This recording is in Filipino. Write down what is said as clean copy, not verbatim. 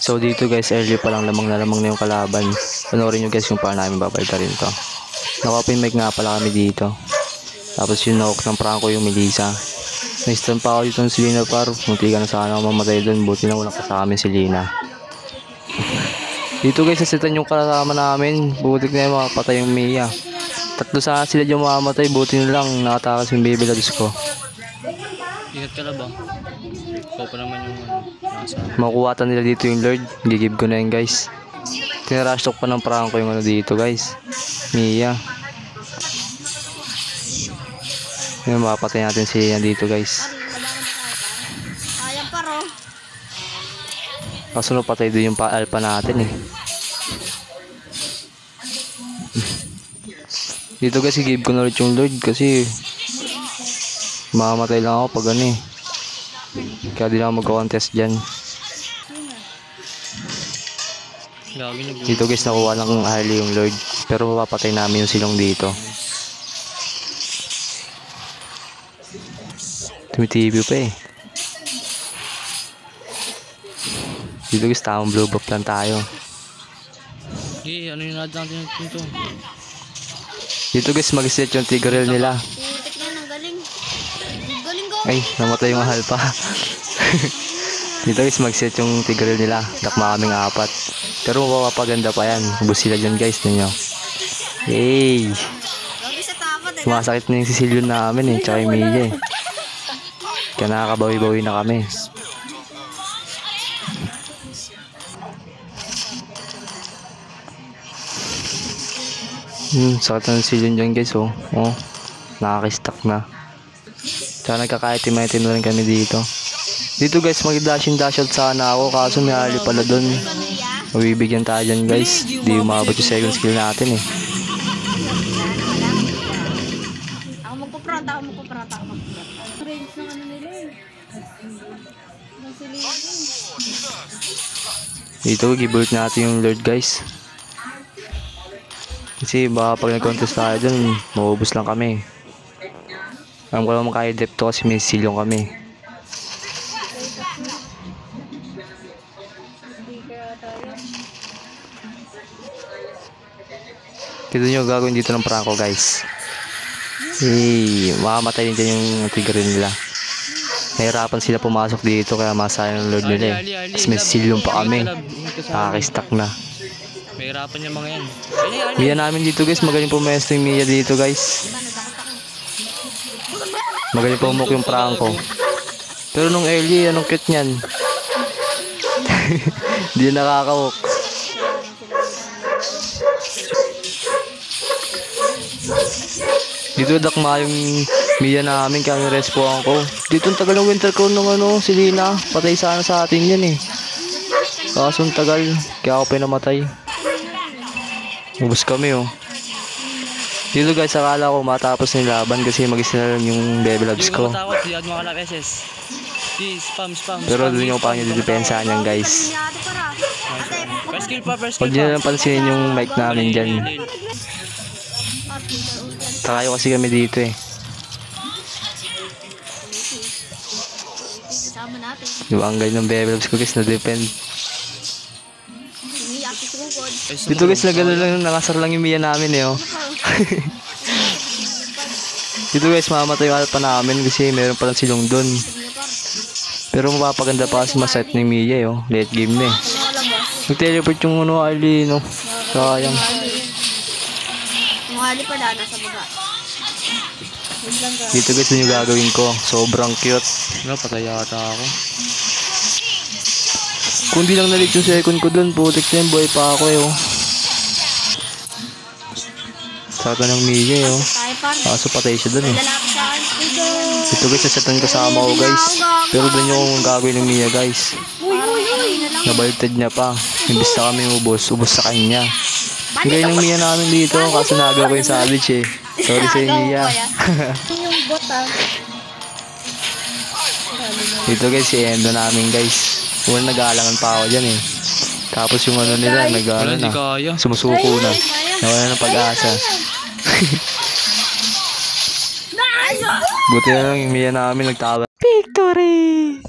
So dito guys, early pa lang, lamang na lamang na yung kalaban. Panoorin nyo guys kung paano namin babalta rin to. Nakapin mic nga pala kami dito. Tapos yung knock ng Franco yung Melissa. Naistan pa ako dito ng si Lina par. Munti ka na sana ako mamatay doon. Buti na walang kasama si Lina. Dito guys, sasitan yung kasama namin. Butik na yung makapatay yung Mia. Tatlo sana sila yung mamamatay. Buti na lang nakatakas yung baby loves ko. Ingat ka na ba? Ikaw pa naman yung nasa. Makuwatan nila dito yung Lord. Gigib ko na yun guys. Tinarash talk pa ng Franco yung ano dito guys. Mia. Yung mapatay natin siya dito guys. Ayan paro. Kaso patay doon yung alpha natin eh. Dito guys, i-give ko na ulit yung Lord kasi mamamatay lang ako pag ano eh. Kaya di na ako mag-contest dyan. Dito guys, nakuha lang ng early yung Lord. Pero mapapatay namin yung silong dito. Tumitibyo pa eh. Dito guys, tamang blow buff lang tayo. Okay, ano yung natin ito? Dito guys, mag-set yung Tigreal nila. Putik na, ang galing. Galing ko. Ay, namatay yung alpha. Dito guys, mag-set yung Tigreal nila. Dakma kaming 4. Pero mapapaganda pa yan. Ubus sila dyan guys, ninyo. Yay! Lagi sa tapat eh. Sumasakit na yung Sicilian namin eh. Tsaka yung Mia eh. Kaya nakakabawi-bawi na kami. Sakit na yung Sicilian dyan guys oh. Oh, nakaka-stack na. Tsaka nagkaka-item-item na rin kami dito. Dito guys, mag-dash out sana ako. Kaso may ali pala dun. Mabibigyan tayo dyan guys. Di umabot yung second skill natin eh. Ako magpupront. Range ng ano nila eh. Ng silipin. Dito, gibuild natin yung Lord guys. Kasi baka pag nag-contest tayo dun, maubos lang kami. Alam ko naman kaya depth to kasi may silong kami. Dito nyo gagawin dito ng Franco guys. Hey, makamatay din dyan yung Tigreal nila. Nahirapan sila pumasok dito kaya masayang ng Lord nila eh. Tapos may silong pa kami. Nakaka-stack na. Mahirapan yung mga yan. Mia namin dito guys, magaling pumesto yung Mia dito guys. Magaling pumuk yung Franco. Pero nung early, anong cute nyan? Di nakakawok. Dito dakma yung Mia namin kaya yung respawn ko. Dito ang tagal ng winter crown ng ano, si Lina. Patay sana sa atin yan eh. Kaso ang tagal, kaya ako pinamatay. Ubus kami oh. Dito guys, akala ko matapos ng laban kasi mag-isa na lang yung level ups ko. Di ako makalak SS. Di, spam. Pero doon yung paano nyo didepensahan yan guys. First skill pa. Huwag nyo na lang pansinin yung mic namin dyan. Takayo kasi kami dito eh. Kasama natin. Yung anggay ng level ups ko guys, na-depend. Umiyak si Sugod. Dito guys, nagano lang, nakasar lang yung Mia namin eh oh. Dito guys, mamatay yung alpha namin kasi meron palang silong dun. Pero mapapaganda pa kasi maset ni Mia eh oh. Late game na eh. Nag-teleport yung ano, Ali no. Sayang. Yung hali pala nasa baba. Dito guys, yun yung gagawin ko. Sobrang cute. Wala, patay yata ako. Kung di lang nalit yung second ko dun, putik na yun, buhay pa ako eh oh. Saka ng Mia eh oh. Tayo par. Kaso patay siya dun eh. Lalaki sa akin. Ito guys, sasatan kasama ko guys. Pero dun yung gagawin ng Mia guys. Nabalted niya pa. Imbis na kami ubos sa kanya. Hingay ng Mia namin dito, kaso nagawa ko yung savage eh. Sorry sa Mia. Yung bota. Dito guys, si Endo namin guys. Una nag-aalangan pa ako dyan eh. Tapos yung ano nila, Wala, di na. kaya. Sumusuko na. Nawala ng pag-asa. Buti na lang yung Mia namin nagtawa. Victory!